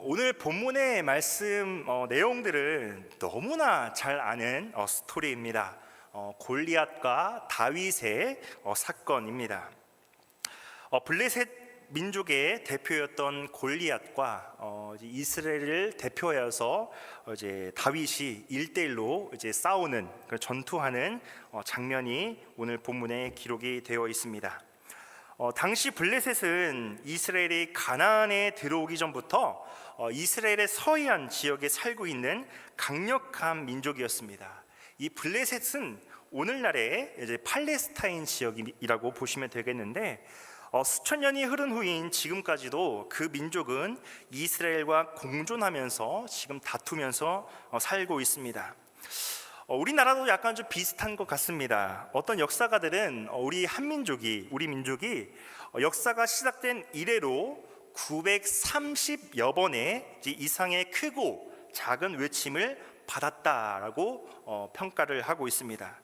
오늘 본문의 말씀 내용들은 너무나 잘 아는 스토리입니다. 골리앗과 다윗의 사건입니다. 블레셋 민족의 대표였던 골리앗과 이스라엘을 대표하여서 이제 다윗이 1대1로 이제 싸우는 전투하는 장면이 오늘 본문에 기록이 되어 있습니다. 당시 블레셋은 이스라엘이 가나안에 들어오기 전부터 이스라엘의 서해안 지역에 살고 있는 강력한 민족이었습니다. 이 블레셋은 오늘날의 이제 팔레스타인 지역이라고 보시면 되겠는데, 수천 년이 흐른 후인 지금까지도 그 민족은 이스라엘과 공존하면서 지금 다투면서 살고 있습니다. 우리나라도 약간 좀 비슷한 것 같습니다. 어떤 역사가들은 우리 민족이 역사가 시작된 이래로 930여 번의 이상의 크고 작은 외침을 받았다라고 평가를 하고 있습니다.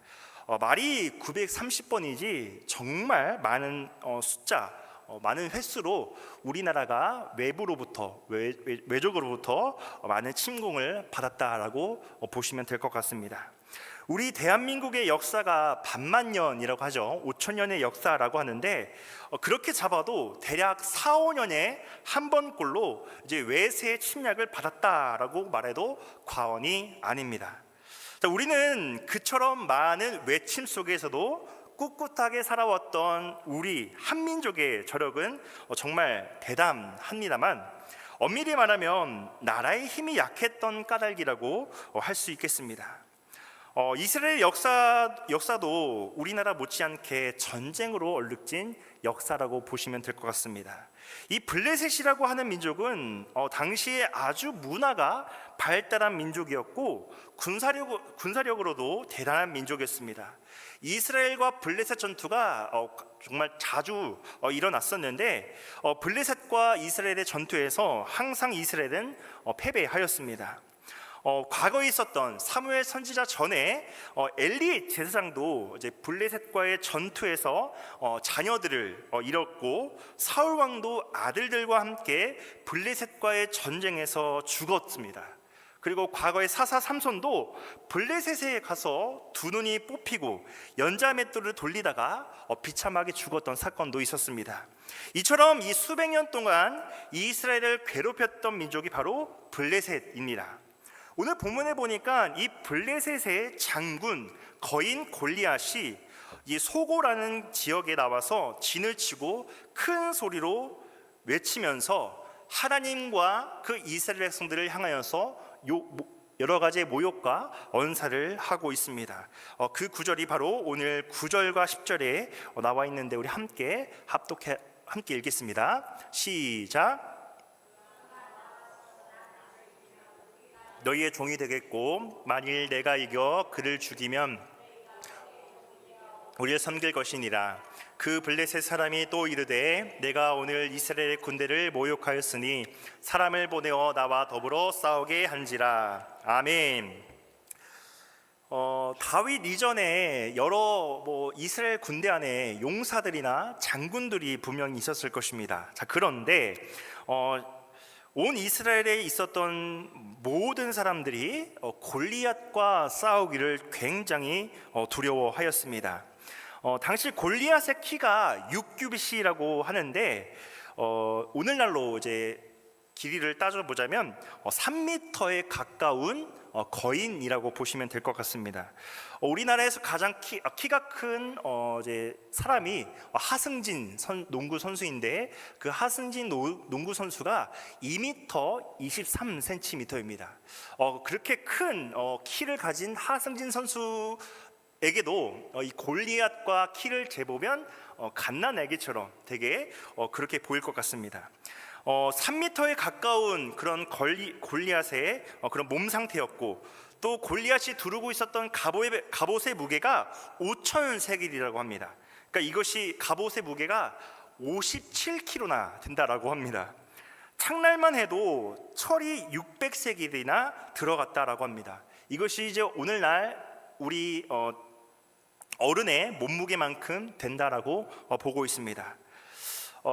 말이 930번이지 정말 많은 숫자, 많은 횟수로 우리나라가 외적으로부터 많은 침공을 받았다라고 보시면 될 것 같습니다. 우리 대한민국의 역사가 반만년이라고 하죠. 5천년의 역사라고 하는데, 그렇게 잡아도 대략 4, 5년에 한 번꼴로 이제 외세 침략을 받았다라고 말해도 과언이 아닙니다. 자, 우리는 그처럼 많은 외침 속에서도 꿋꿋하게 살아왔던 우리 한민족의 저력은 정말 대담합니다만, 엄밀히 말하면 나라의 힘이 약했던 까닭이라고 할 수 있겠습니다. 이스라엘 역사도 우리나라 못지않게 전쟁으로 얼룩진 역사라고 보시면 될 것 같습니다. 이 블레셋이라고 하는 민족은 당시에 아주 문화가 발달한 민족이었고 군사력으로도 대단한 민족이었습니다. 이스라엘과 블레셋 전투가 정말 자주 일어났었는데, 블레셋과 이스라엘의 전투에서 항상 이스라엘은 패배하였습니다. 과거에 있었던 사무엘 선지자 전에 엘리 제사장도 이제 블레셋과의 전투에서 자녀들을 잃었고, 사울 왕도 아들들과 함께 블레셋과의 전쟁에서 죽었습니다. 그리고 과거의 사사 삼손도 블레셋에 가서 두 눈이 뽑히고 연자맷돌을 돌리다가 비참하게 죽었던 사건도 있었습니다. 이처럼 이 수백 년 동안 이스라엘을 괴롭혔던 민족이 바로 블레셋입니다. 오늘 본문에 보니까 이 블레셋의 장군 거인 골리앗이 이 소고라는 지역에 나와서 진을 치고 큰 소리로 외치면서 하나님과 그 이스라엘 백성들을 향하여서 여러 가지의 모욕과 언사를 하고 있습니다. 그 구절이 바로 오늘 9절과 10절에 나와 있는데, 우리 함께 읽겠습니다. 시작. 너희의 종이 되겠고, 만일 내가 이겨 그를 죽이면 우리를 섬길 것이니라. 그 블레셋 사람이 또 이르되, 내가 오늘 이스라엘의 군대를 모욕하였으니 사람을 보내어 나와 더불어 싸우게 한지라. 아멘. 다윗 이전에 여러 이스라엘 군대 안에 용사들이나 장군들이 분명히 있었을 것입니다. 자, 그런데 온 이스라엘에 있었던 모든 사람들이 골리앗과 싸우기를 굉장히 두려워하였습니다. 당시 골리앗의 키가 6규빗이라고 하는데, 오늘날로 이제 길이를 따져보자면 3m에 가까운 거인이라고 보시면 될 것 같습니다. 우리나라에서 가장 키가 큰 이제 사람이 하승진 농구 선수인데, 그 하승진 농구 선수가 2m 23cm입니다. 그렇게 큰 키를 가진 하승진 선수 에게도 이 골리앗과 키를 재보면 갓난아기처럼 되게 그렇게 보일 것 같습니다. 3m에 가까운 그런 골리앗의 그런 몸 상태였고, 또 골리앗이 두르고 있었던 갑옷의 무게가 5,000세겔이라고 합니다. 그러니까 이것이 갑옷의 무게가 57kg나 된다라고 합니다. 창날만 해도 철이 600세겔이나 들어갔다라고 합니다. 이것이 이제 오늘날 우리 어른의 몸무게만큼 된다라고 보고 있습니다.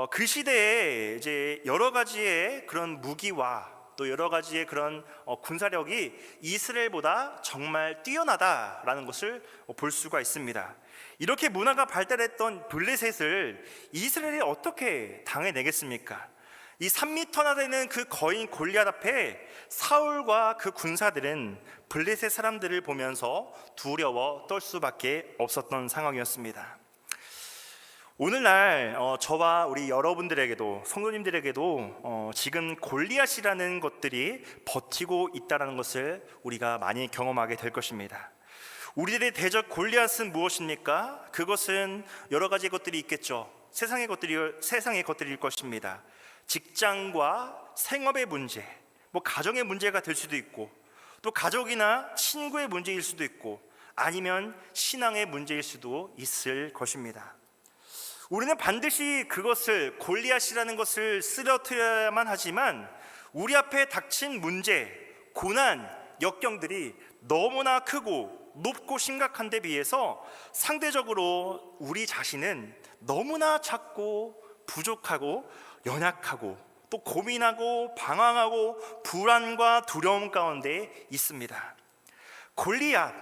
그 시대에 이제 여러 가지의 그런 무기와 또 여러 가지의 그런 군사력이 이스라엘보다 정말 뛰어나다라는 것을 볼 수가 있습니다. 이렇게 문화가 발달했던 블레셋을 이스라엘이 어떻게 당해내겠습니까? 이 3m나 되는 그 거인 골리앗 앞에 사울과 그 군사들은 블레셋 사람들을 보면서 두려워 떨 수밖에 없었던 상황이었습니다. 오늘날 저와 우리 여러분들에게도, 성도님들에게도 지금 골리앗이라는 것들이 버티고 있다는 것을 우리가 많이 경험하게 될 것입니다. 우리들의 대적 골리앗은 무엇입니까? 그것은 여러 가지 것들이 있겠죠. 세상의 것들일 것입니다. 직장과 생업의 문제, 가정의 문제가 될 수도 있고, 또 가족이나 친구의 문제일 수도 있고, 아니면 신앙의 문제일 수도 있을 것입니다. 우리는 반드시 그것을, 골리앗이라는 것을 쓰러뜨려야만 하지만 우리 앞에 닥친 문제, 고난, 역경들이 너무나 크고 높고 심각한 데 비해서 상대적으로 우리 자신은 너무나 작고 부족하고 연약하고 또 고민하고 방황하고 불안과 두려움 가운데 있습니다. 골리앗,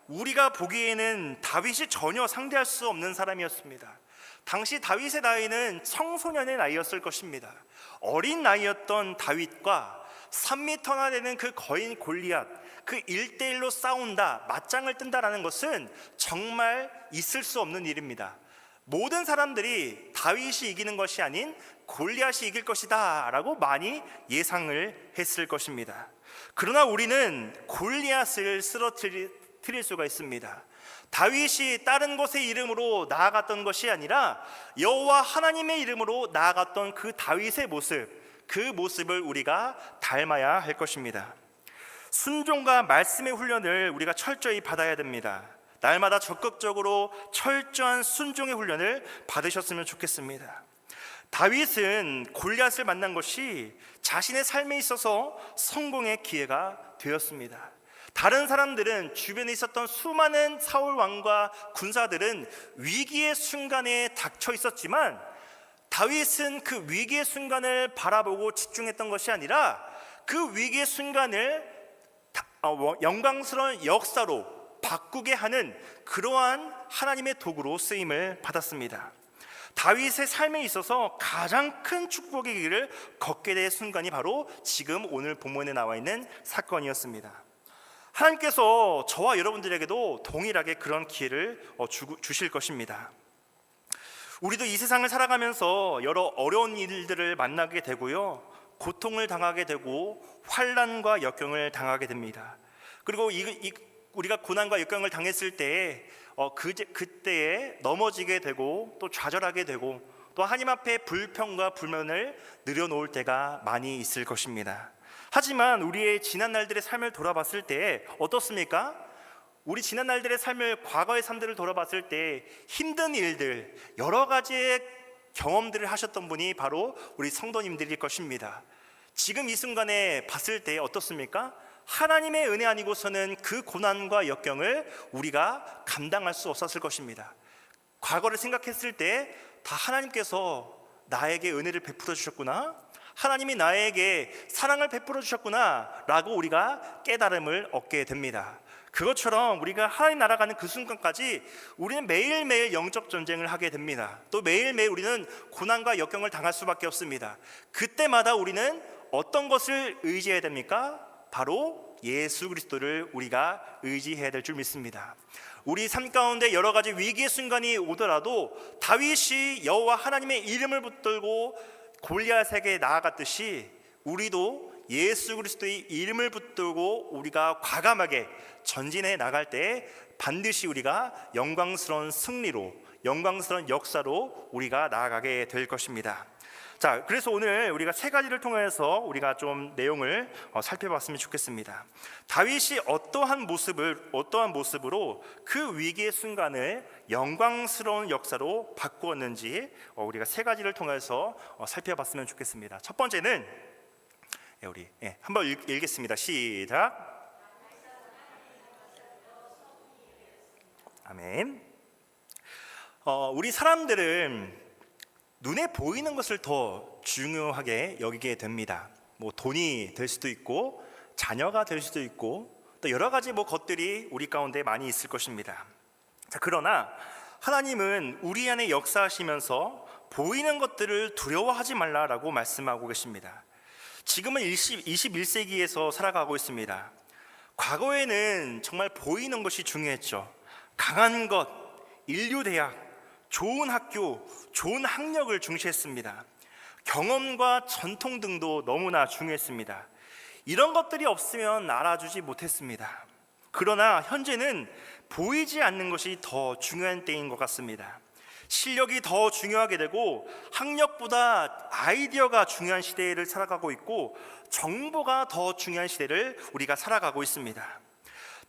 우리가 보기에는 다윗이 전혀 상대할 수 없는 사람이었습니다. 당시 다윗의 나이는 청소년의 나이였을 것입니다. 어린 나이였던 다윗과 3m나 되는 그 거인 골리앗, 그 1대1로 싸운다, 맞짱을 뜬다라는 것은 정말 있을 수 없는 일입니다. 모든 사람들이 다윗이 이기는 것이 아닌 골리앗이 이길 것이다 라고 많이 예상을 했을 것입니다. 그러나 우리는 골리앗을 쓰러뜨릴 수가 있습니다. 다윗이 다른 곳의 이름으로 나아갔던 것이 아니라 여호와 하나님의 이름으로 나아갔던 그 다윗의 모습, 그 모습을 우리가 닮아야 할 것입니다. 순종과 말씀의 훈련을 우리가 철저히 받아야 됩니다. 날마다 적극적으로 철저한 순종의 훈련을 받으셨으면 좋겠습니다. 다윗은 골리앗을 만난 것이 자신의 삶에 있어서 성공의 기회가 되었습니다. 다른 사람들은, 주변에 있었던 수많은 사울 왕과 군사들은 위기의 순간에 닥쳐 있었지만 다윗은 그 위기의 순간을 바라보고 집중했던 것이 아니라 그 위기의 순간을 영광스러운 역사로 바꾸게 하는 그러한 하나님의 도구로 쓰임을 받았습니다. 다윗의 삶에 있어서 가장 큰 축복의 길을 걷게 될 순간이 바로 지금 오늘 본문에 나와 있는 사건이었습니다. 하나님께서 저와 여러분들에게도 동일하게 그런 기회를 주실 것입니다. 우리도 이 세상을 살아가면서 여러 어려운 일들을 만나게 되고요, 고통을 당하게 되고 환난과 역경을 당하게 됩니다. 그리고 우리가 고난과 역경을 당했을 때에 그때에 넘어지게 되고 또 좌절하게 되고 또 하나님 앞에 불평과 불만을 늘여놓을 때가 많이 있을 것입니다. 하지만 우리의 지난 날들의 삶을 돌아봤을 때 어떻습니까? 우리 지난 날들의 삶을, 과거의 삶들을 돌아봤을 때 힘든 일들, 여러 가지의 경험들을 하셨던 분이 바로 우리 성도님들일 것입니다. 지금 이 순간에 봤을 때 어떻습니까? 하나님의 은혜 아니고서는 그 고난과 역경을 우리가 감당할 수 없었을 것입니다. 과거를 생각했을 때 다 하나님께서 나에게 은혜를 베풀어 주셨구나, 하나님이 나에게 사랑을 베풀어 주셨구나 라고 우리가 깨달음을 얻게 됩니다. 그것처럼 우리가 하나님 나라 가는 그 순간까지 우리는 매일매일 영적 전쟁을 하게 됩니다. 또 매일매일 우리는 고난과 역경을 당할 수밖에 없습니다. 그때마다 우리는 어떤 것을 의지해야 됩니까? 바로 예수 그리스도를 우리가 의지해야 될 줄 믿습니다. 우리 삶 가운데 여러 가지 위기의 순간이 오더라도 다윗이 여호와 하나님의 이름을 붙들고 골리앗에게 나아갔듯이 우리도 예수 그리스도의 이름을 붙들고 우리가 과감하게 전진해 나갈 때 반드시 우리가 영광스러운 승리로, 영광스러운 역사로 우리가 나아가게 될 것입니다. 자, 그래서 오늘 우리가 세 가지를 통해서 우리가 좀 내용을 살펴봤으면 좋겠습니다. 다윗이 어떠한 모습으로 그 위기의 순간을 영광스러운 역사로 바꾸었는지 우리가 세 가지를 통해서 살펴봤으면 좋겠습니다. 첫 번째는 우리 한번 읽겠습니다. 시작. 아멘. 우리 사람들은 눈에 보이는 것을 더 중요하게 여기게 됩니다. 뭐 돈이 될 수도 있고 자녀가 될 수도 있고 또 여러 가지 것들이 우리 가운데 많이 있을 것입니다. 자, 그러나 하나님은 우리 안에 역사하시면서 보이는 것들을 두려워하지 말라라고 말씀하고 계십니다. 지금은 21세기에서 살아가고 있습니다. 과거에는 정말 보이는 것이 중요했죠. 강한 것, 인류대학, 좋은 학교, 좋은 학력을 중시했습니다. 경험과 전통 등도 너무나 중요했습니다. 이런 것들이 없으면 알아주지 못했습니다. 그러나 현재는 보이지 않는 것이 더 중요한 때인 것 같습니다. 실력이 더 중요하게 되고 학력보다 아이디어가 중요한 시대를 살아가고 있고 정보가 더 중요한 시대를 우리가 살아가고 있습니다.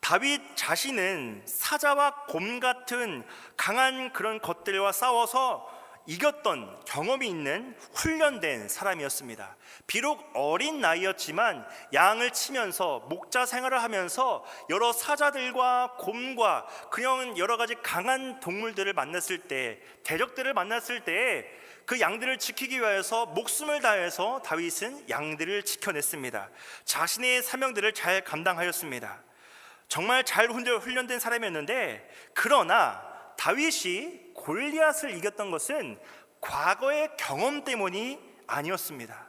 다윗 자신은 사자와 곰 같은 강한 그런 것들과 싸워서 이겼던 경험이 있는 훈련된 사람이었습니다. 비록 어린 나이였지만 양을 치면서 목자 생활을 하면서 여러 사자들과 곰과 그냥 여러 가지 강한 동물들을 만났을 때, 대적들을 만났을 때 그 양들을 지키기 위해서 목숨을 다해서 다윗은 양들을 지켜냈습니다. 자신의 사명들을 잘 감당하였습니다. 정말 잘 훈련된 사람이었는데, 그러나 다윗이 골리앗을 이겼던 것은 과거의 경험 때문이 아니었습니다.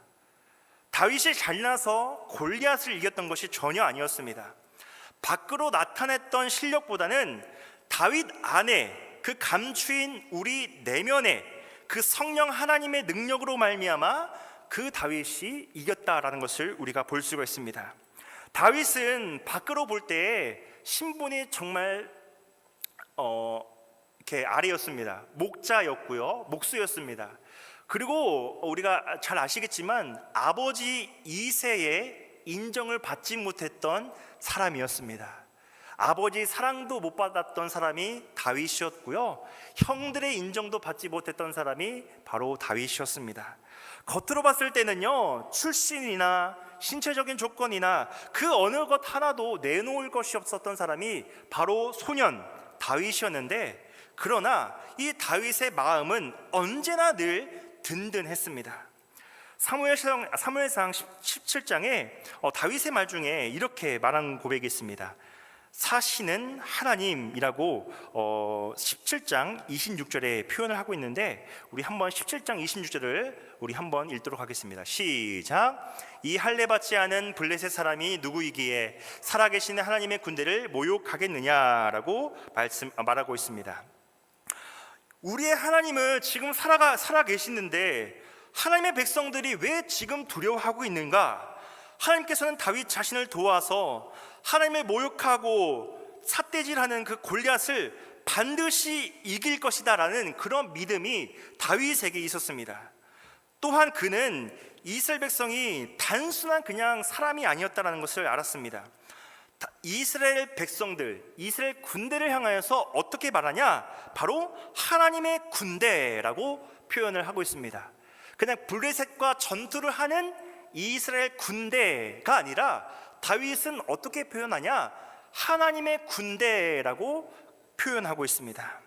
다윗이 잘나서 골리앗을 이겼던 것이 전혀 아니었습니다. 밖으로 나타냈던 실력보다는 다윗 안에 그 감추인 우리 내면에 그 성령 하나님의 능력으로 말미암아 그 다윗이 이겼다라는 것을 우리가 볼 수가 있습니다. 다윗은 밖으로 볼 때 신분이 정말 이렇게 아래였습니다. 목자였고요, 목수였습니다. 그리고 우리가 잘 아시겠지만 아버지 이새의 인정을 받지 못했던 사람이었습니다. 아버지 사랑도 못 받았던 사람이 다윗이었고요, 형들의 인정도 받지 못했던 사람이 바로 다윗이었습니다. 겉으로 봤을 때는요, 출신이나 신체적인 조건이나 그 어느 것 하나도 내놓을 것이 없었던 사람이 바로 소년 다윗이었는데, 그러나 이 다윗의 마음은 언제나 늘 든든했습니다. 사무엘상 17장에 다윗의 말 중에 이렇게 말한 고백이 있습니다. 사시는 하나님이라고 17장 26절에 표현을 하고 있는데, 우리 한번 17장 26절을 우리 한번 읽도록 하겠습니다. 시작. 이 할례 받지 않은 블레셋 사람이 누구이기에 살아계시는 하나님의 군대를 모욕하겠느냐라고 말하고 있습니다. 우리의 하나님은 지금 살아계시는데 하나님의 백성들이 왜 지금 두려워하고 있는가? 하나님께서는 다윗 자신을 도와서 하나님을 모욕하고 삿대질하는 그 골리앗을 반드시 이길 것이다 라는 그런 믿음이 다윗에게 있었습니다. 또한 그는 이스라엘 백성이 단순한 그냥 사람이 아니었다는 것을 알았습니다. 이스라엘 백성들, 이스라엘 군대를 향하여서 어떻게 말하냐? 바로 하나님의 군대라고 표현을 하고 있습니다. 그냥 블레셋과 전투를 하는 이스라엘 군대가 아니라 다윗은 어떻게 표현하냐? 하나님의 군대라고 표현하고 있습니다.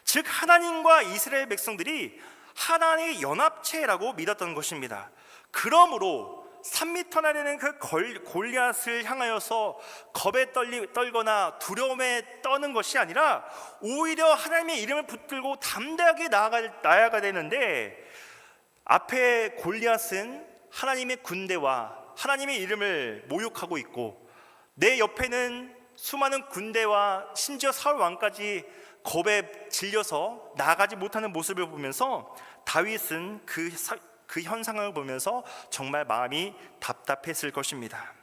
즉 하나님과 이스라엘 백성들이 하나님의 연합체라고 믿었던 것입니다. 그러므로 3미터나 되는 그 골리앗을 향하여서 겁에 떨거나 두려움에 떠는 것이 아니라 오히려 하나님의 이름을 붙들고 담대하게 나아가야 되는데, 앞에 골리앗은 하나님의 군대와 하나님의 이름을 모욕하고 있고, 내 옆에는 수많은 군대와 심지어 사울 왕까지 겁에 질려서 나아가지 못하는 모습을 보면서 다윗은 그 현상을 보면서 정말 마음이 답답했을 것입니다.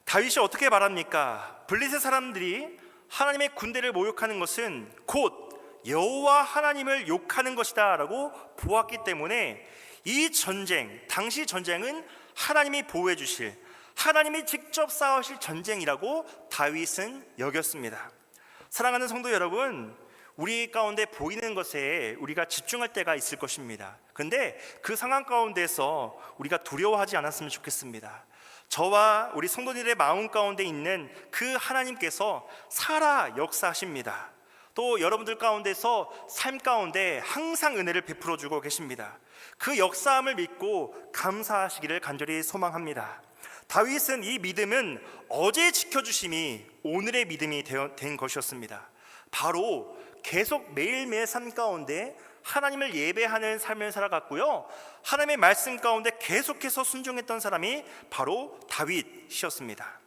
다윗이 어떻게 말합니까? 블레셋 사람들이 하나님의 군대를 모욕하는 것은 곧 여호와 하나님을 욕하는 것이다 라고 보았기 때문에 이 전쟁, 당시 전쟁은 하나님이 보호해 주실, 하나님이 직접 싸우실 전쟁이라고 다윗은 여겼습니다. 사랑하는 성도 여러분, 우리 가운데 보이는 것에 우리가 집중할 때가 있을 것입니다. 그런데 그 상황 가운데서 우리가 두려워하지 않았으면 좋겠습니다. 저와 우리 성도님들의 마음 가운데 있는 그 하나님께서 살아 역사하십니다. 또 여러분들 가운데서 삶 가운데 항상 은혜를 베풀어 주고 계십니다. 그 역사함을 믿고 감사하시기를 간절히 소망합니다. 다윗은 이 믿음은 어제 지켜주심이 오늘의 믿음이 된 것이었습니다. 바로 계속 매일매일 삶 가운데 하나님을 예배하는 삶을 살아갔고요, 하나님의 말씀 가운데 계속해서 순종했던 사람이 바로 다윗이었습니다.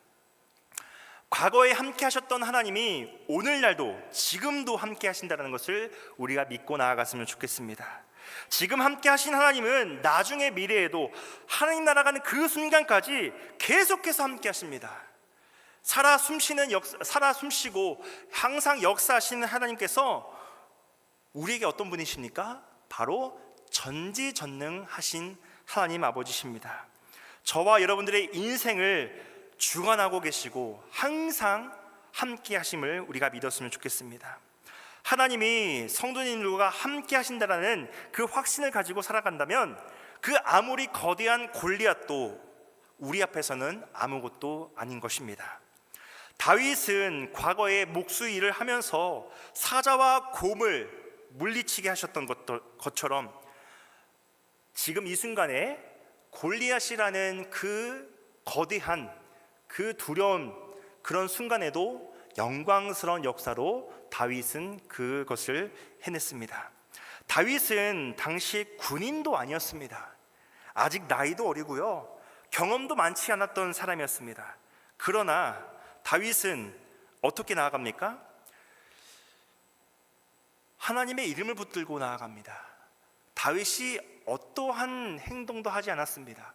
과거에 함께 하셨던 하나님이 오늘날도 지금도 함께 하신다는 것을 우리가 믿고 나아갔으면 좋겠습니다. 지금 함께 하신 하나님은 나중의 미래에도 하나님 나라가는 그 순간까지 계속해서 함께 하십니다. 살아 숨쉬고 항상 역사하시는 하나님께서 우리에게 어떤 분이십니까? 바로 전지전능하신 하나님 아버지십니다. 저와 여러분들의 인생을 주관하고 계시고 항상 함께 하심을 우리가 믿었으면 좋겠습니다. 하나님이 성도님들과 함께 하신다라는 그 확신을 가지고 살아간다면 그 아무리 거대한 골리앗도 우리 앞에서는 아무것도 아닌 것입니다. 다윗은 과거에 목수일을 하면서 사자와 곰을 물리치게 하셨던 것처럼 지금 이 순간에 골리앗이라는 그 거대한 그 두려운 그런 순간에도 영광스러운 역사로 다윗은 그것을 해냈습니다. 다윗은 당시 군인도 아니었습니다. 아직 나이도 어리고요, 경험도 많지 않았던 사람이었습니다. 그러나 다윗은 어떻게 나아갑니까? 하나님의 이름을 붙들고 나아갑니다. 다윗이 어떠한 행동도 하지 않았습니다.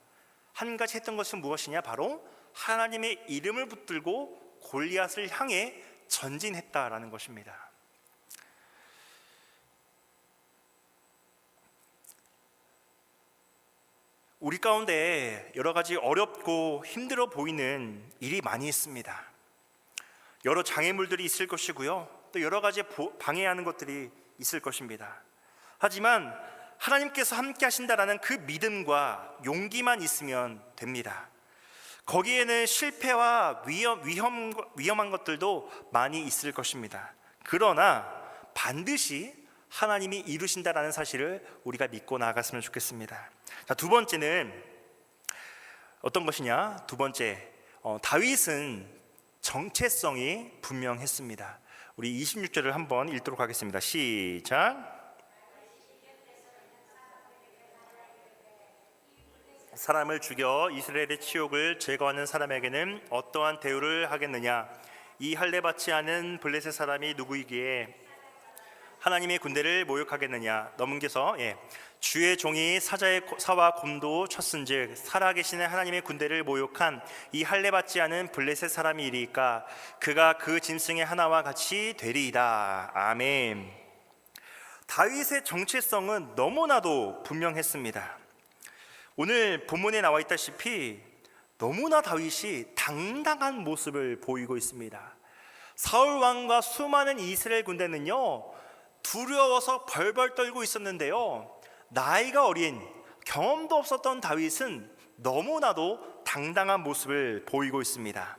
한 가지 했던 것은 무엇이냐? 바로 하나님의 이름을 붙들고 골리앗을 향해 전진했다라는 것입니다. 우리 가운데 여러 가지 어렵고 힘들어 보이는 일이 많이 있습니다. 여러 장애물들이 있을 것이고요, 또 여러 가지 방해하는 것들이 있을 것입니다. 하지만 하나님께서 함께 하신다라는 그 믿음과 용기만 있으면 됩니다. 거기에는 실패와 위험한 것들도 많이 있을 것입니다. 그러나 반드시 하나님이 이루신다라는 사실을 우리가 믿고 나아갔으면 좋겠습니다. 자, 두 번째는 어떤 것이냐? 두 번째, 다윗은 정체성이 분명했습니다. 우리 26절을 한번 읽도록 하겠습니다. 시작. 사람을 죽여 이스라엘의 치욕을 제거하는 사람에게는 어떠한 대우를 하겠느냐? 이 할례 받지 않은 블레셋 사람이 누구이기에 하나님의 군대를 모욕하겠느냐? 넘겨서 주의 종이 사와 곰도 쳤은즉 살아계시는 하나님의 군대를 모욕한 이 할례 받지 않은 블레셋 사람이리까 그가 그 짐승의 하나와 같이 되리이다. 아멘. 다윗의 정체성은 너무나도 분명했습니다. 오늘 본문에 나와 있다시피 너무나 다윗이 당당한 모습을 보이고 있습니다. 사울 왕과 수많은 이스라엘 군대는요, 두려워서 벌벌 떨고 있었는데요, 나이가 어린 경험도 없었던 다윗은 너무나도 당당한 모습을 보이고 있습니다.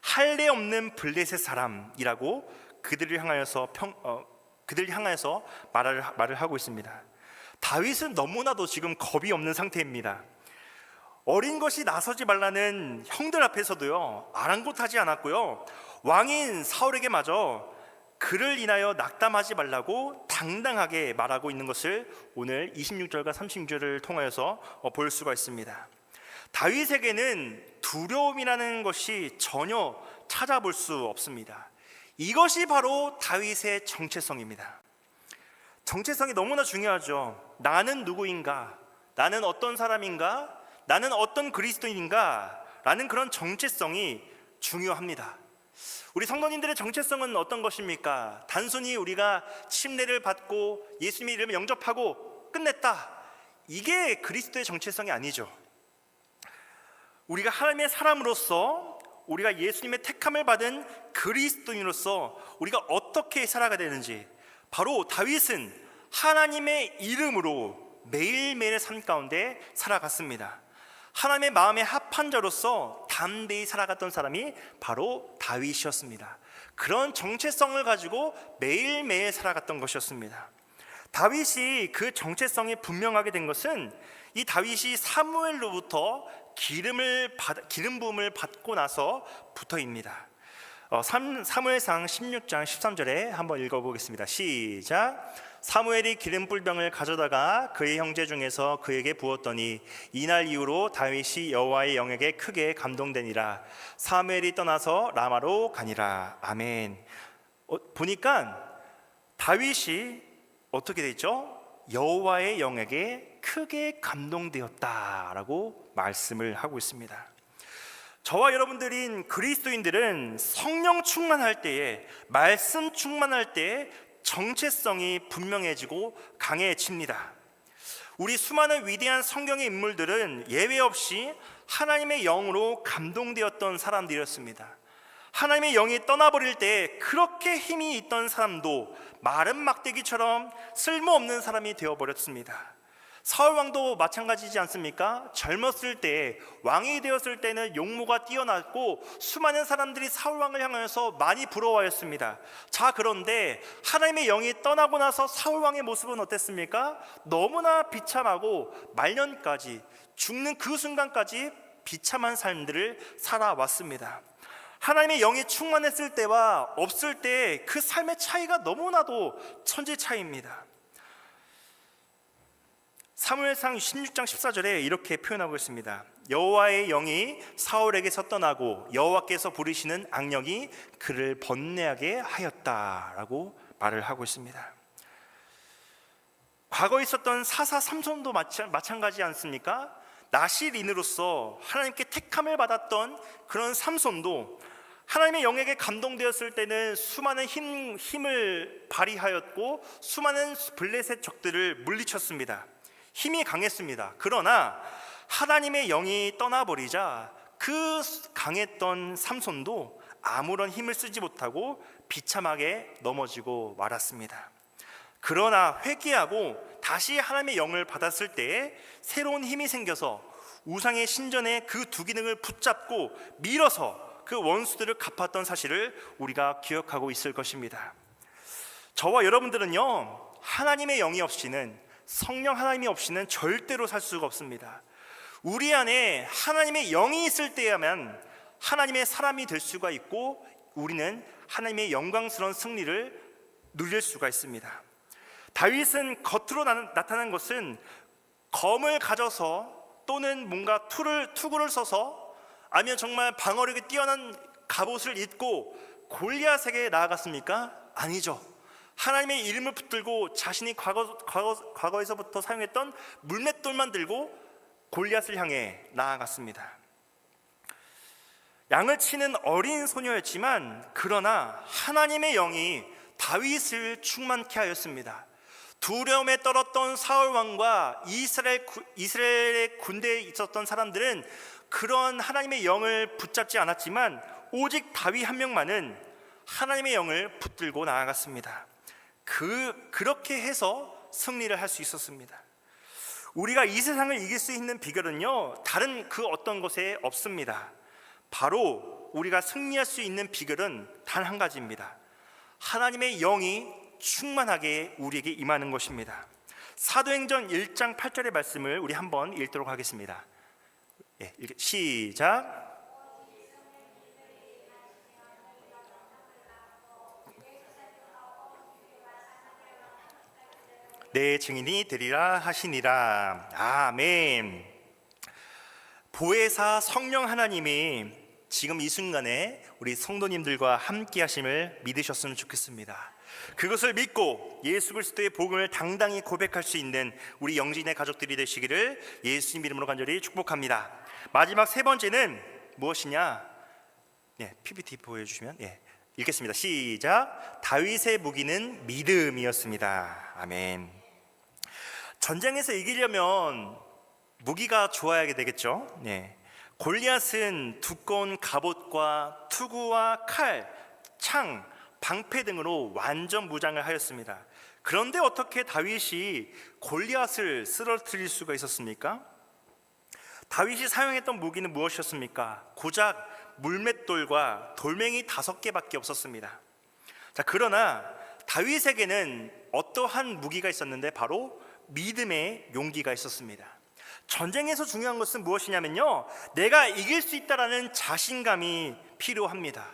할례 없는 블레셋 사람이라고 그들을 향하여서 말을 하고 있습니다. 다윗은 너무나도 지금 겁이 없는 상태입니다. 어린 것이 나서지 말라는 형들 앞에서도요, 아랑곳하지 않았고요, 왕인 사울에게 마저 그를 인하여 낙담하지 말라고 당당하게 말하고 있는 것을 오늘 26절과 36절을 통하여서 볼 수가 있습니다. 다윗에게는 두려움이라는 것이 전혀 찾아볼 수 없습니다. 이것이 바로 다윗의 정체성입니다. 정체성이 너무나 중요하죠. 나는 누구인가? 나는 어떤 사람인가? 나는 어떤 그리스도인인가? 라는 그런 정체성이 중요합니다. 우리 성도님들의 정체성은 어떤 것입니까? 단순히 우리가 침례를 받고 예수님의 이름을 영접하고 끝냈다, 이게 그리스도의 정체성이 아니죠. 우리가 하나님의 사람으로서, 우리가 예수님의 택함을 받은 그리스도인으로서 우리가 어떻게 살아가야 되는지, 바로 다윗은 하나님의 이름으로 매일매일의 삶 가운데 살아갔습니다. 하나님의 마음에 합한 자로서 담대히 살아갔던 사람이 바로 다윗이었습니다. 그런 정체성을 가지고 매일매일 살아갔던 것이었습니다. 다윗이 그 정체성이 분명하게 된 것은 이 다윗이 사무엘로부터 기름 부음을 받고 나서부터입니다. 사무엘상 16장 13절에 한번 읽어보겠습니다. 시작. 사무엘이 기름 뿔병을 가져다가 그의 형제 중에서 그에게 부었더니 이날 이후로 다윗이 여호와의 영에게 크게 감동되니라. 사무엘이 떠나서 라마로 가니라. 아멘. 보니까 다윗이 어떻게 됐죠? 여호와의 영에게 크게 감동되었다라고 말씀을 하고 있습니다. 저와 여러분들인 그리스도인들은 성령 충만할 때에, 말씀 충만할 때에 정체성이 분명해지고 강해집니다. 우리 수많은 위대한 성경의 인물들은 예외 없이 하나님의 영으로 감동되었던 사람들이었습니다. 하나님의 영이 떠나버릴 때 그렇게 힘이 있던 사람도 마른 막대기처럼 쓸모없는 사람이 되어버렸습니다. 사울왕도 마찬가지지 않습니까? 젊었을 때, 왕이 되었을 때는 용모가 뛰어났고 수많은 사람들이 사울왕을 향하여서 많이 부러워하였습니다. 자, 그런데 하나님의 영이 떠나고 나서 사울왕의 모습은 어땠습니까? 너무나 비참하고 말년까지, 죽는 그 순간까지 비참한 삶들을 살아왔습니다. 하나님의 영이 충만했을 때와 없을 때 그 삶의 차이가 너무나도 천지 차이입니다. 사무엘상 16장 14절에 이렇게 표현하고 있습니다. 여호와의 영이 사울에게서 떠나고 여호와께서 부리시는 악령이 그를 번뇌하게 하였다라고 말을 하고 있습니다. 과거에 있었던 사사 삼손도 마찬가지 않습니까? 나실인으로서 하나님께 택함을 받았던 그런 삼손도 하나님의 영에게 감동되었을 때는 수많은 힘을 발휘하였고 수많은 블레셋 적들을 물리쳤습니다. 힘이 강했습니다. 그러나 하나님의 영이 떠나버리자 그 강했던 삼손도 아무런 힘을 쓰지 못하고 비참하게 넘어지고 말았습니다. 그러나 회개하고 다시 하나님의 영을 받았을 때에 새로운 힘이 생겨서 우상의 신전의 그 두 기능을 붙잡고 밀어서 그 원수들을 갚았던 사실을 우리가 기억하고 있을 것입니다. 저와 여러분들은요, 하나님의 영이 없이는, 성령 하나님이 없이는 절대로 살 수가 없습니다. 우리 안에 하나님의 영이 있을 때야만 하나님의 사람이 될 수가 있고 우리는 하나님의 영광스러운 승리를 누릴 수가 있습니다. 다윗은 겉으로 나타난 것은 검을 가져서 또는 뭔가 투구를 써서 아니면 정말 방어력이 뛰어난 갑옷을 입고 골리앗에게 나아갔습니까? 아니죠. 하나님의 이름을 붙들고 자신이 과거에서부터 사용했던 물맷돌만 들고 골리앗을 향해 나아갔습니다. 양을 치는 어린 소녀였지만 그러나 하나님의 영이 다윗을 충만케 하였습니다. 두려움에 떨었던 사울 왕과 이스라엘의 군대에 있었던 사람들은 그런 하나님의 영을 붙잡지 않았지만 오직 다윗 한 명만은 하나님의 영을 붙들고 나아갔습니다. 그렇게 해서 승리를 할 수 있었습니다. 우리가 이 세상을 이길 수 있는 비결은요, 다른 그 어떤 것에 없습니다. 바로 우리가 승리할 수 있는 비결은 단 한 가지입니다. 하나님의 영이 충만하게 우리에게 임하는 것입니다. 사도행전 1장 8절의 말씀을 우리 한번 읽도록 하겠습니다. 시작. 내 증인이 되리라 하시니라. 아멘. 보혜사 성령 하나님이 지금 이 순간에 우리 성도님들과 함께 하심을 믿으셨으면 좋겠습니다. 그것을 믿고 예수 그리스도의 복음을 당당히 고백할 수 있는 우리 영진의 가족들이 되시기를 예수님 이름으로 간절히 축복합니다. 마지막 세 번째는 무엇이냐? PPT 보여주시면 읽겠습니다. 시작. 다윗의 무기는 믿음이었습니다. 아멘. 전쟁에서 이기려면 무기가 좋아야 되겠죠. 골리앗은 두꺼운 갑옷과 투구와 칼, 창, 방패 등으로 완전 무장을 하였습니다. 그런데 어떻게 다윗이 골리앗을 쓰러뜨릴 수가 있었습니까? 다윗이 사용했던 무기는 무엇이었습니까? 고작 물맷돌과 돌멩이 5개밖에 없었습니다. 자, 그러나 다윗에게는 어떠한 무기가 있었는데 바로 믿음의 용기가 있었습니다. 전쟁에서 중요한 것은 무엇이냐면요, 내가 이길 수 있다라는 자신감이 필요합니다.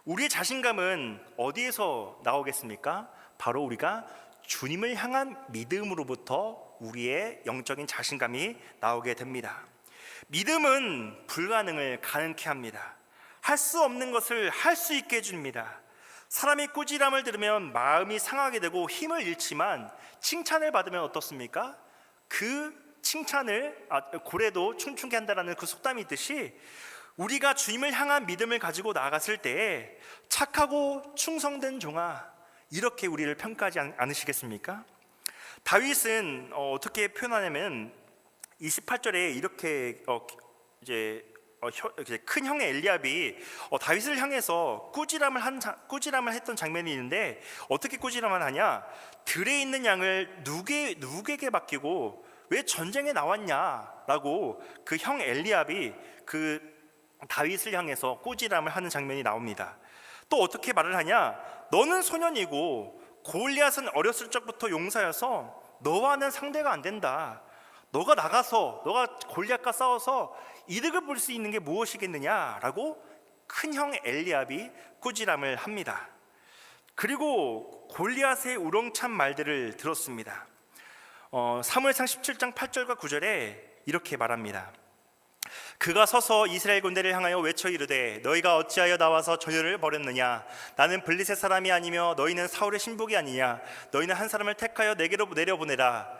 우리의 자신감은 어디에서 나오겠습니까? 바로 우리가 주님을 향한 믿음으로부터 우리의 영적인 자신감이 나오게 됩니다. 믿음은 불가능을 가능케 합니다. 할 수 없는 것을 할 수 있게 해줍니다. 사람이 꾸지람을 들으면 마음이 상하게 되고 힘을 잃지만 칭찬을 받으면 어떻습니까? 그 칭찬을 고래도 춤추게 한다라는 그 속담이 있듯이 우리가 주님을 향한 믿음을 가지고 나아갔을 때에 착하고 충성된 종아, 이렇게 우리를 평가하지 않으시겠습니까? 다윗은 어떻게 표현하냐면 28절에 이렇게 이제 큰 형의 엘리압이 다윗을 향해서 꾸지람을 했던 장면이 있는데, 어떻게 꾸지람을 하냐? 들에 있는 양을 누구에게 맡기고 왜 전쟁에 나왔냐라고 그 형 엘리압이 그 다윗을 향해서 꾸지람을 하는 장면이 나옵니다. 또 어떻게 말을 하냐? 너는 소년이고 골리앗은 어렸을 적부터 용사여서 너와는 상대가 안 된다. 너가 골리앗과 싸워서 이득을 볼 수 있는 게 무엇이겠느냐라고 큰형 엘리압이 꾸지람을 합니다. 그리고 골리앗의 우렁찬 말들을 들었습니다. 사무엘상 17장 8절과 9절에 이렇게 말합니다. 그가 서서 이스라엘 군대를 향하여 외쳐 이르되 너희가 어찌하여 나와서 저희를 버렸느냐? 나는 블리셋 사람이 아니며 너희는 사울의 신복이 아니냐? 너희는 한 사람을 택하여 내게로 내려보내라.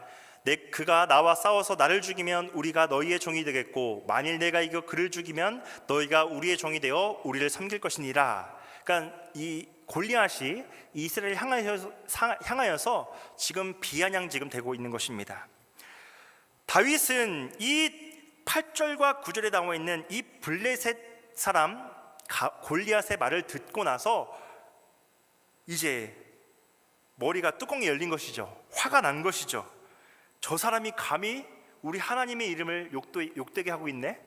그가 나와 싸워서 나를 죽이면 우리가 너희의 종이 되겠고 만일 내가 이겨 그를 죽이면 너희가 우리의 종이 되어 우리를 섬길 것이니라. 그러니까 이 골리앗이 이스라엘을 향하여서 지금 비아냥 되고 있는 것입니다. 다윗은 이 8절과 9절에 나와 있는 이 블레셋 사람 골리앗의 말을 듣고 나서 이제 머리가 뚜껑이 열린 것이죠. 화가 난 것이죠. 저 사람이 감히 우리 하나님의 이름을 욕되게 하고 있네?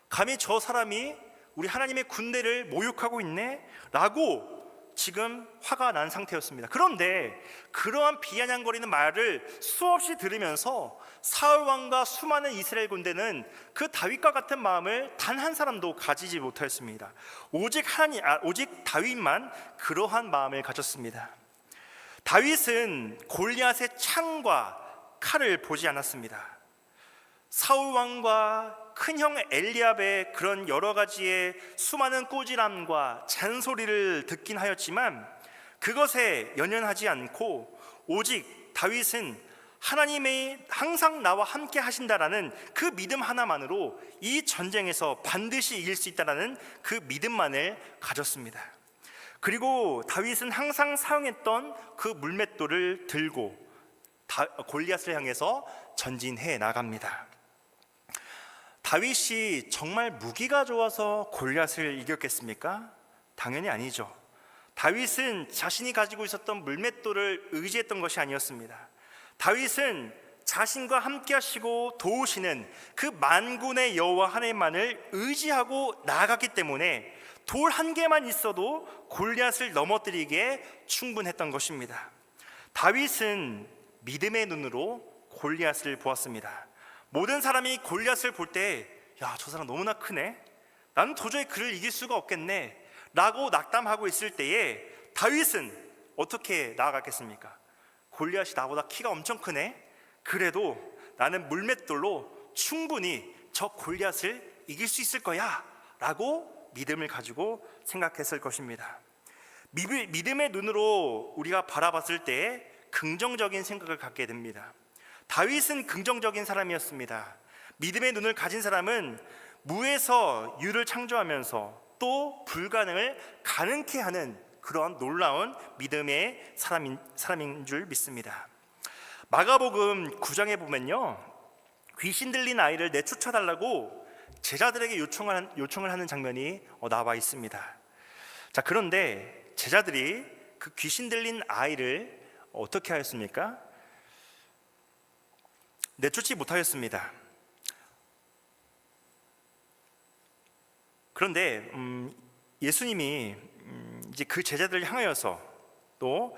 감히 저 사람이 우리 하나님의 군대를 모욕하고 있네? 라고 지금 화가 난 상태였습니다. 그런데 그러한 비아냥거리는 말을 수없이 들으면서 사울 왕과 수많은 이스라엘 군대는 그 다윗과 같은 마음을 단 한 사람도 가지지 못하였습니다. 오직 다윗만 그러한 마음을 가졌습니다. 다윗은 골리앗의 창과 칼을 보지 않았습니다. 사울 왕과 큰형 엘리압의 그런 여러 가지의 수많은 꾸지람과 잔소리를 듣긴 하였지만 그것에 연연하지 않고 오직 다윗은 하나님이 항상 나와 함께 하신다라는 그 믿음 하나만으로 이 전쟁에서 반드시 이길 수 있다라는 그 믿음만을 가졌습니다. 그리고 다윗은 항상 사용했던 그 물맷돌을 들고 골리앗을 향해서 전진해 나갑니다. 다윗이 정말 무기가 좋아서 골리앗을 이겼겠습니까? 당연히 아니죠. 다윗은 자신이 가지고 있었던 물맷돌을 의지했던 것이 아니었습니다. 다윗은 자신과 함께 하시고 도우시는 그 만군의 여호와 하나님만을 의지하고 나아갔기 때문에 돌 한 개만 있어도 골리앗을 넘어뜨리기에 충분했던 것입니다. 다윗은 믿음의 눈으로 골리앗을 보았습니다. 모든 사람이 골리앗을 볼 때 야, 저 사람 너무나 크네, 나는 도저히 그를 이길 수가 없겠네 라고 낙담하고 있을 때에 다윗은 어떻게 나아갔겠습니까? 골리앗이 나보다 키가 엄청 크네, 그래도 나는 물맷돌로 충분히 저 골리앗을 이길 수 있을 거야 라고 믿음을 가지고 생각했을 것입니다. 믿음의 눈으로 우리가 바라봤을 때 긍정적인 생각을 갖게 됩니다. 다윗은 긍정적인 사람이었습니다. 믿음의 눈을 가진 사람은 무에서 유를 창조하면서 또 불가능을 가능케 하는 그런 놀라운 믿음의 사람인 줄 믿습니다. 마가복음 9장에 보면요, 귀신 들린 아이를 내쫓아달라고 제자들에게 요청을 하는 장면이 나와 있습니다. 자, 그런데 제자들이 그 귀신 들린 아이를 어떻게 하였습니까? 내쫓지 못하였습니다. 그런데 예수님이 이제 그 제자들을 향하여서 또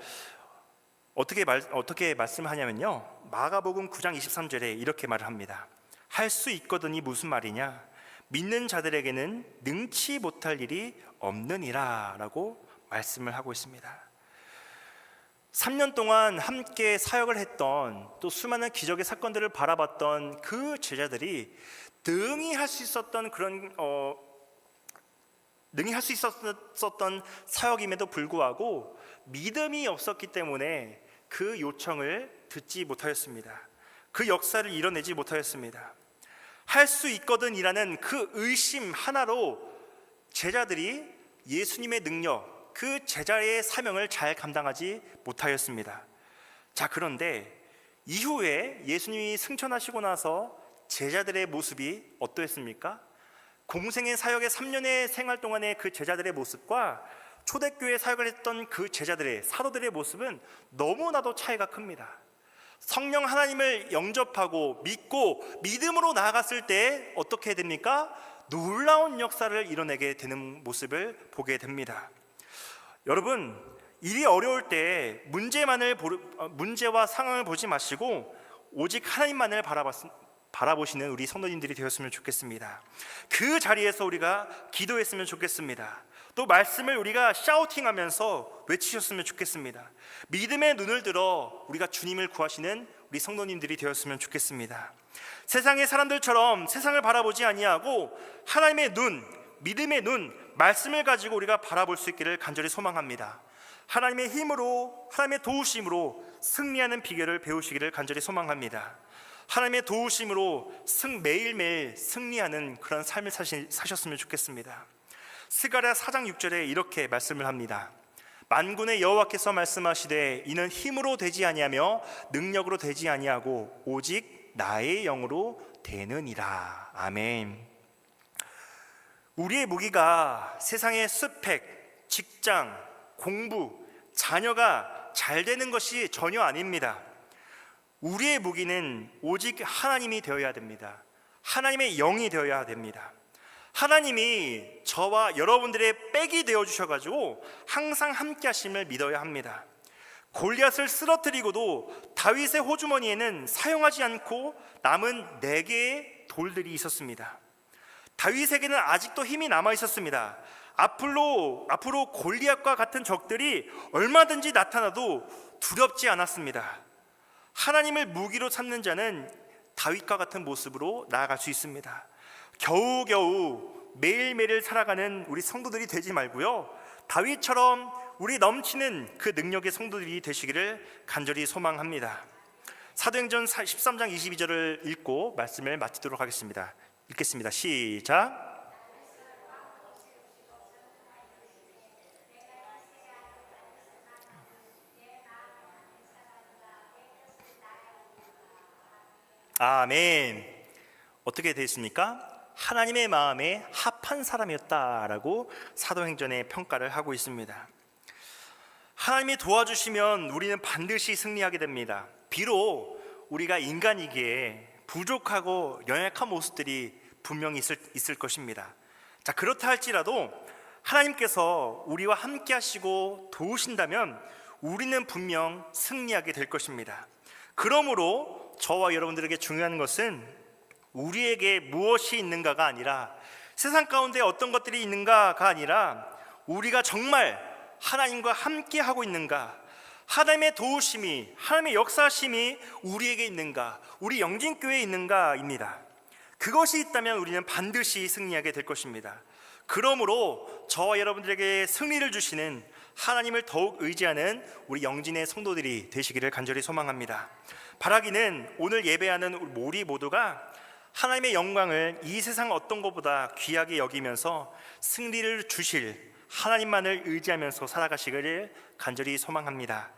어떻게 말씀하냐면요, 마가복음 9장 23절에 이렇게 말을 합니다. 할 수 있거든이 무슨 말이냐, 믿는 자들에게는 능치 못할 일이 없느니라 라고 말씀을 하고 있습니다. 3년 동안 함께 사역을 했던, 또 수많은 기적의 사건들을 바라봤던 그 제자들이 능히 할 수 있었던 사역임에도 불구하고 믿음이 없었기 때문에 그 요청을 듣지 못하였습니다. 그 역사를 이뤄내지 못하였습니다. 할 수 있거든이라는 그 의심 하나로 제자들이 예수님의 능력, 그 제자의 사명을 잘 감당하지 못하였습니다. 자, 그런데 이후에 예수님이 승천하시고 나서 제자들의 모습이 어떠했습니까? 공생의 사역의 3년의 생활 동안의 그 제자들의 모습과 초대교회 사역을 했던 그 제자들의, 사도들의 모습은 너무나도 차이가 큽니다. 성령 하나님을 영접하고 믿고 믿음으로 나아갔을 때 어떻게 됩니까? 놀라운 역사를 이뤄내게 되는 모습을 보게 됩니다. 여러분, 일이 어려울 때 문제와 상황을 보지 마시고 오직 하나님만을 바라보시는 우리 성도님들이 되었으면 좋겠습니다. 그 자리에서 우리가 기도했으면 좋겠습니다. 또 말씀을 우리가 샤우팅하면서 외치셨으면 좋겠습니다. 믿음의 눈을 들어 우리가 주님을 구하시는 우리 성도님들이 되었으면 좋겠습니다. 세상의 사람들처럼 세상을 바라보지 아니하고 하나님의 눈, 믿음의 눈, 말씀을 가지고 우리가 바라볼 수 있기를 간절히 소망합니다. 하나님의 힘으로, 하나님의 도우심으로 승리하는 비결을 배우시기를 간절히 소망합니다. 하나님의 도우심으로 매일매일 승리하는 그런 삶을 사셨으면 좋겠습니다. 스가랴 4장 6절에 이렇게 말씀을 합니다. 만군의 여호와께서 말씀하시되 이는 힘으로 되지 아니하며 능력으로 되지 아니하고 오직 나의 영으로 되느니라. 아멘. 우리의 무기가 세상의 스펙, 직장, 공부, 자녀가 잘 되는 것이 전혀 아닙니다. 우리의 무기는 오직 하나님이 되어야 됩니다. 하나님의 영이 되어야 됩니다. 하나님이 저와 여러분들의 백이 되어주셔가지고 항상 함께 하심을 믿어야 합니다. 골리앗을 쓰러뜨리고도 다윗의 호주머니에는 사용하지 않고 남은 4개의 돌들이 있었습니다. 다윗에게는 아직도 힘이 남아 있었습니다. 앞으로 골리앗과 같은 적들이 얼마든지 나타나도 두렵지 않았습니다. 하나님을 무기로 삼는 자는 다윗과 같은 모습으로 나아갈 수 있습니다. 겨우겨우 매일매일 살아가는 우리 성도들이 되지 말고요, 다윗처럼 우리 넘치는 그 능력의 성도들이 되시기를 간절히 소망합니다. 사도행전 13장 22절을 읽고 말씀을 마치도록 하겠습니다. 읽겠습니다. 시작. 아멘. 어떻게 되었습니까? 하나님의 마음에 합한 사람이었다라고 사도행전에 평가를 하고 있습니다. 하나님이 도와주시면 우리는 반드시 승리하게 됩니다. 비록 우리가 인간이기에 부족하고 연약한 모습들이 분명히 있을 것입니다. 자, 그렇다 할지라도 하나님께서 우리와 함께 하시고 도우신다면 우리는 분명 승리하게 될 것입니다. 그러므로 저와 여러분들에게 중요한 것은 우리에게 무엇이 있는가가 아니라, 세상 가운데 어떤 것들이 있는가가 아니라, 우리가 정말 하나님과 함께 하고 있는가, 하나님의 도우심이, 하나님의 역사심이 우리에게 있는가, 우리 영진교회에 있는가입니다. 그것이 있다면 우리는 반드시 승리하게 될 것입니다. 그러므로 저와 여러분들에게 승리를 주시는 하나님을 더욱 의지하는 우리 영진의 성도들이 되시기를 간절히 소망합니다. 바라기는 오늘 예배하는 우리 모두가 하나님의 영광을 이 세상 어떤 것보다 귀하게 여기면서 승리를 주실 하나님만을 의지하면서 살아가시기를 간절히 소망합니다.